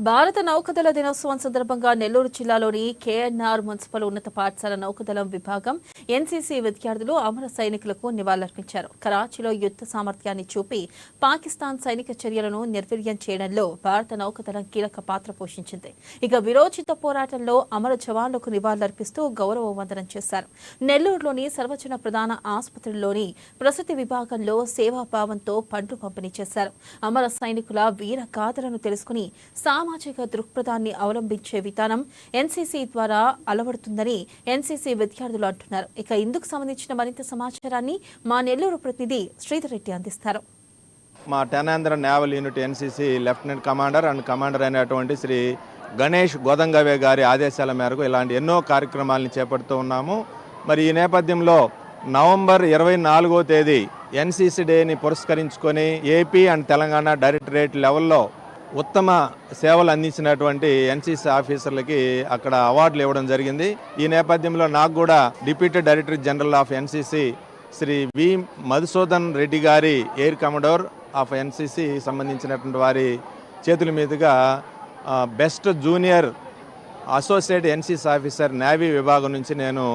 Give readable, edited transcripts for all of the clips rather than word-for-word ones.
భారత నౌకాదళ దినోత్సవం సందర్భంగా నెల్లూరు జిల్లాలోని కేఎన్ఆర్ మున్సిపల్ ఉన్నత పాఠశాల నౌకాదళం విభాగం ఎన్సీసీ విద్యార్థులు అమర సైనికులకు నివాళులర్పించారు. కరాచీలో యుద్ధ సామర్థ్యాన్ని చూపి పాకిస్తాన్ సైనిక చర్యలను నిర్వీర్యం చేయడంలో భారత నౌకాదళం కీలక పాత్ర పోషించింది. ఇక విరోచిత పోరాటంలో అమర జవాన్లకు నివాళులర్పిస్తూ గౌరవ వందనం చేశారు. నెల్లూరులోని సర్వజన ప్రధాన ఆసుపత్రిలోని ప్రసూతి విభాగంలో సేవాభావంతో పండ్లు పంపిణీ చేశారు. అమర సైనికుల వీర గాథలను తెలుసుకుని సామాజిక దృక్పథాన్ని అవలంబించే విధానం ఎన్సీసీ ద్వారా అలవడుతుందని ఎన్సీసీ విద్యార్థులు అంటున్నారు. ఇక ఇందుకు సంబంధించిన మరింత సమాచారాన్ని మా నెల్లూరు ప్రతినిధి శ్రీధర్ రెడ్డి అందిస్తారు. మా టెనాంధ్ర naval unit NCC lieutenant commander and commander అయినటువంటి శ్రీ గణేష్ గోదంగవే గారి ఆదేశాల మేరకు ఇలాంటి ఎన్నో కార్యక్రమాలను చేపడుతూ ఉన్నాము. మరి ఈ నేపథ్యంలో నవంబర్ 24వ తేదీ ఎన్సీసీ డేని పురస్కరించుకొని ఏపీ అండ్ తెలంగాణ డైరెక్టరేట్ లెవెల్లో ఉత్తమ సేవలు అందించినటువంటి ఎన్సీసీ ఆఫీసర్లకి అక్కడ అవార్డులు ఇవ్వడం జరిగింది. ఈ నేపథ్యంలో నాకు కూడా deputy director general of NCC Shri V Madhusudan Reddy గారి ఎయిర్ కమాండర్ ఆఫ్ ఎన్సీసీ సంబంధించినటువంటి వారి చేతుల మీదుగా best junior associate NCC officer navy విభాగం నుంచి నేను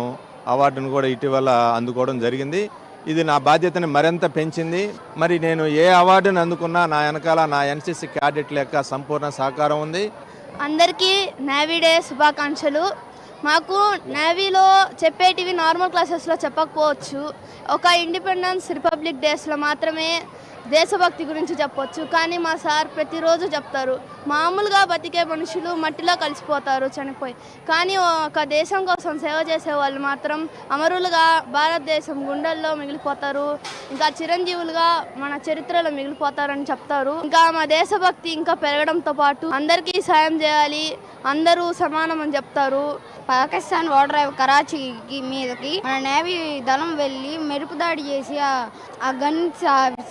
అవార్డును కూడా ఇటీవల అందుకోవడం జరిగింది. ఇది నా బాధ్యతని మరింత పెంచింది. మరి నేను ఏ అవార్డుని అందుకున్నా నా వెనకాల నా ఎన్సీసీ క్యాడెట్ల యొక్క సంపూర్ణ సహకారం ఉంది. అందరికీ నేవీ డే శుభాకాంక్షలు. మాకు నేవీలో చెప్పేటివి నార్మల్ క్లాసెస్లో చెప్పకపోవచ్చు. ఒక ఇండిపెండెన్స్ రిపబ్లిక్ డేస్లో మాత్రమే దేశభక్తి గురించి చెప్పొచ్చు. కానీ మా సార్ ప్రతిరోజు చెప్తారు. మామూలుగా బతికే మనుషులు మట్టిలో కలిసిపోతారు చనిపోయి, కానీ ఒక దేశం కోసం సేవ చేసే వాళ్ళు మాత్రం అమరులుగా భారతదేశం గుండెల్లో మిగిలిపోతారు, ఇంకా చిరంజీవులుగా మన చరిత్రలో మిగిలిపోతారని చెప్తారు. ఇంకా మా దేశభక్తి ఇంకా పెరగడంతో పాటు అందరికీ సాయం చేయాలి, అందరూ సమానం అని చెప్తారు. పాకిస్తాన్ ఓడర్ కరాచీకి మీదకి మన నేవీ దళం వెళ్ళి మెరుపు దాడి చేసి ఆ గన్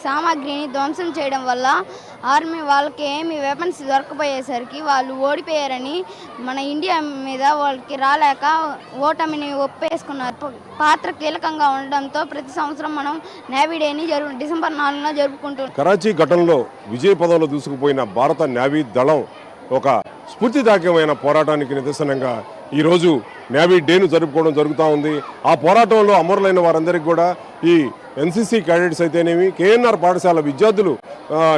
సామాగ్రిని ధ్వంసం చేయడం వల్ల ఆర్మీ వాళ్ళకి ఏమి వెపన్స్ దొరకపోయేసరికి వాళ్ళు ఓడిపోయారని మన ఇండియా మీద వాళ్ళకి రాలేక ఓటమిని ఒప్పేసుకున్నారు. పాత్ర కీలకంగా ఉండడంతో ప్రతి సంవత్సరం మనం నేవీ డేని డిసెంబర్ 4న జరుపుకుంటున్నాం. కరాచీ ఘటనలో విజయ పదంలో దూసుకుపోయిన భారత నేవీ దళం ఒక స్ఫూర్తిదాయకమైన పోరాటానికి నిదర్శనంగా ఈరోజు నేవీ డేను జరుపుకోవడం జరుగుతూ ఉంది. ఆ పోరాటంలో అమరులైన వారందరికీ కూడా ఈ ఎన్సీసీ క్యాడెట్స్ అయితేనేమి కేఎన్ఆర్ పాఠశాల విద్యార్థులు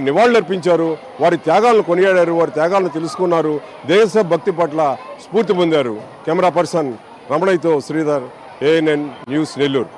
నివాళులర్పించారు. వారి త్యాగాలను కొనియాడారు, వారి త్యాగాలను తెలుసుకున్నారు, దేశభక్తి పట్ల స్ఫూర్తి పొందారు. కెమెరా పర్సన్ రమణయ్యతో శ్రీధర్, ANN న్యూస్ నెల్లూరు.